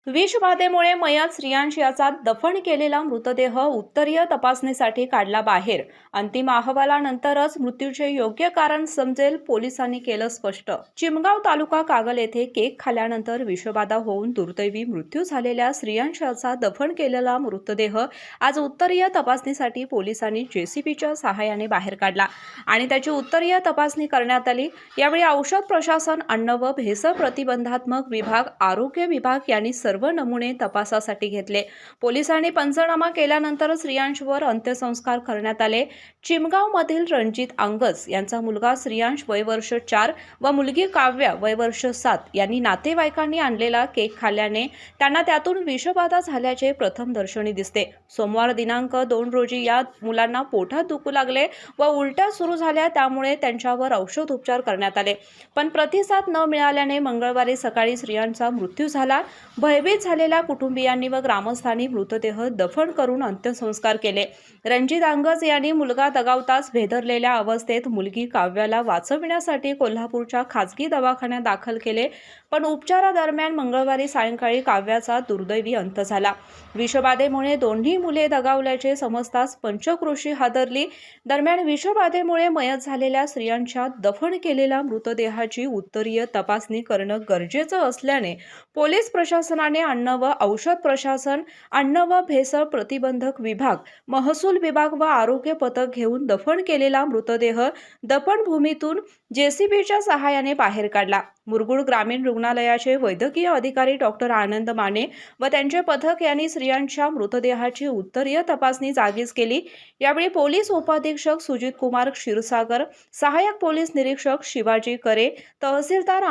विषबाधेमुळे मयत श्रियांश याचा दफन केलेला मृतदेह उत्तरीय तपासणीसाठी काढला बाहेर. अंतिम अहवालानंतरच मृत्यूचे योग्य कारण समजेल, पोलिसांनी केलं स्पष्ट. चिमगाव तालुका कागल येथे केक खाल्ल्यानंतर विषबाधा होऊन दुर्दैवी मृत्यू झालेल्या श्रियांश याचा दफन केलेला मृतदेह आज उत्तरीय तपासणीसाठी पोलिसांनी जेसीबीच्या सहाय्याने बाहेर काढला आणि त्याची उत्तरीय तपासणी करण्यात आली. यावेळी औषध प्रशासन, अन्न व भेसळ प्रतिबंधात्मक विभाग, आरोग्य विभाग यांनी सर्व नमुने तपासासाठी घेतले. पोलिसांनी पंचनामा केल्यानंतर श्रियांशवर अंत्यसंस्कार करण्यात आले. चिमगाव मधील रणजित अंगज यांचा मुलगा श्रियांश वय वर्ष 4 व मुलगी काव्या वय वर्ष 7 यांनी नातेवाईकांनी आणलेला केक खाल्ल्याने त्यांना त्यातून विषबाधा झाल्याचे प्रथम दर्शनी दिसते. सोमवार दिनांक 2 रोजी या मुलांना पोटात दुखू लागले व उलट्या सुरू झाल्या, त्यामुळे त्यांच्यावर औषध उपचार करण्यात आले, पण प्रतिसाद न मिळाल्याने मंगळवारी सकाळी श्रियांशचा मृत्यू झाला. भयभीत झालेल्या कुटुंबियांनी व ग्रामस्थांनी मृतदेह दफन करून अंत्यसंस्कार केले. रणजित अंगज यांनी मुलगा दगावताच भेदरलेल्या अवस्थेत मुलगी काव्याला वाचविण्यासाठी कोल्हापूरच्या खासगी दवाखान्यात दाखल केले, पण उपचारादरम्यान मंगळवारी सायंकाळी काव्याचा दुर्दैवी अंत झाला. विषबाधेमुळे दोन्ही मुले दगावल्याचे समजताच पंचक्रोशी हादरली. दरम्यान विषबाधेमुळे मयत झालेल्या स्त्रियांच्या दफन केलेल्या मृतदेहाची उत्तरीय तपासणी करणं गरजेचं असल्याने पोलीस प्रशासनाने अन्न व औषध प्रशासन, अन्न व भेसळ प्रतिबंधक विभाग, महसूल विभाग व आरोग्य पथक घेऊन दफन केलेला मृतदेह दफनभूमीतून जेसीबीच्या सहाय्याने बाहेर काढला. मुरगुड ग्रामीण रुग्णालयाचे वैद्यकीय अधिकारी डॉक्टर आनंद माने व त्यांचे पथक यांनी स्त्रियांच्या मृतदेहाची उत्तरीय तपासणी जागीच केली. यावेळी पोलीस उपाधीक्षक सुजित कुमार क्षीरसागर, सहाय्यक पोलीस निरीक्षक शिवाजी करे, तहसीलदार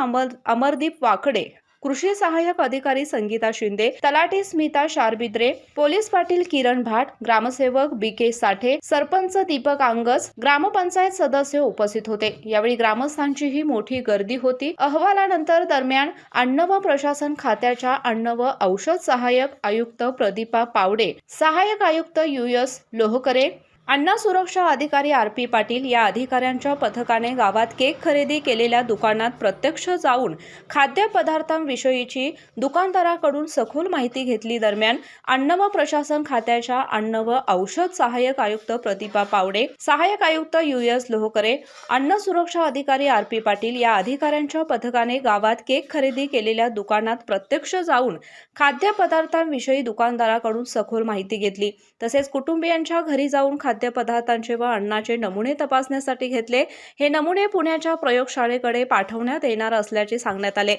अमरदीप वाकडे, कृषी सहाय्यक अधिकारी संगीता शिंदे, तलाठी स्मिता शारबिद्रे, पोलीस पाटील किरण भाट, ग्रामसेवक बीके साठे, सरपंच दीपक अंगज, ग्रामपंचायत सदस्य उपस्थित होते. यावेळी ग्रामस्थांचीही मोठी गर्दी होती. अहवालानंतर दरम्यान अन्न व प्रशासन खात्याच्या अन्न व औषध सहाय्यक आयुक्त प्रदीपा पावडे, सहाय्यक आयुक्त US लोहकरे, अन्न सुरक्षा अधिकारी RP पाटील या अधिकाऱ्यांच्या पथकाने गावात केक खरेदी केलेल्या दुकानात प्रत्यक्ष जाऊन खाद्यपदार्थांविषयीची दुकानदाराकडून सखोल माहिती घेतली. दरम्यान अन्न व प्रशासन खात्याच्या अन्न व औषध सहाय्यक आयुक्त प्रदीपा पावडे, सहाय्यक आयुक्त US लोहकरे, अन्न सुरक्षा अधिकारी RP पाटील या अधिकाऱ्यांच्या पथकाने गावात केक खरेदी केलेल्या दुकानात प्रत्यक्ष जाऊन खाद्यपदार्थांविषयी दुकानदाराकडून सखोल माहिती घेतली. तसेच कुटुंबियांच्या घरी जाऊन खाद्यपदार्थांचे व अन्नाचे नमुने तपासण्यासाठी घेतले. हे नमुने पुण्याच्या प्रयोगशाळेकडे पाठवण्यात येणार असल्याचे सांगण्यात आले.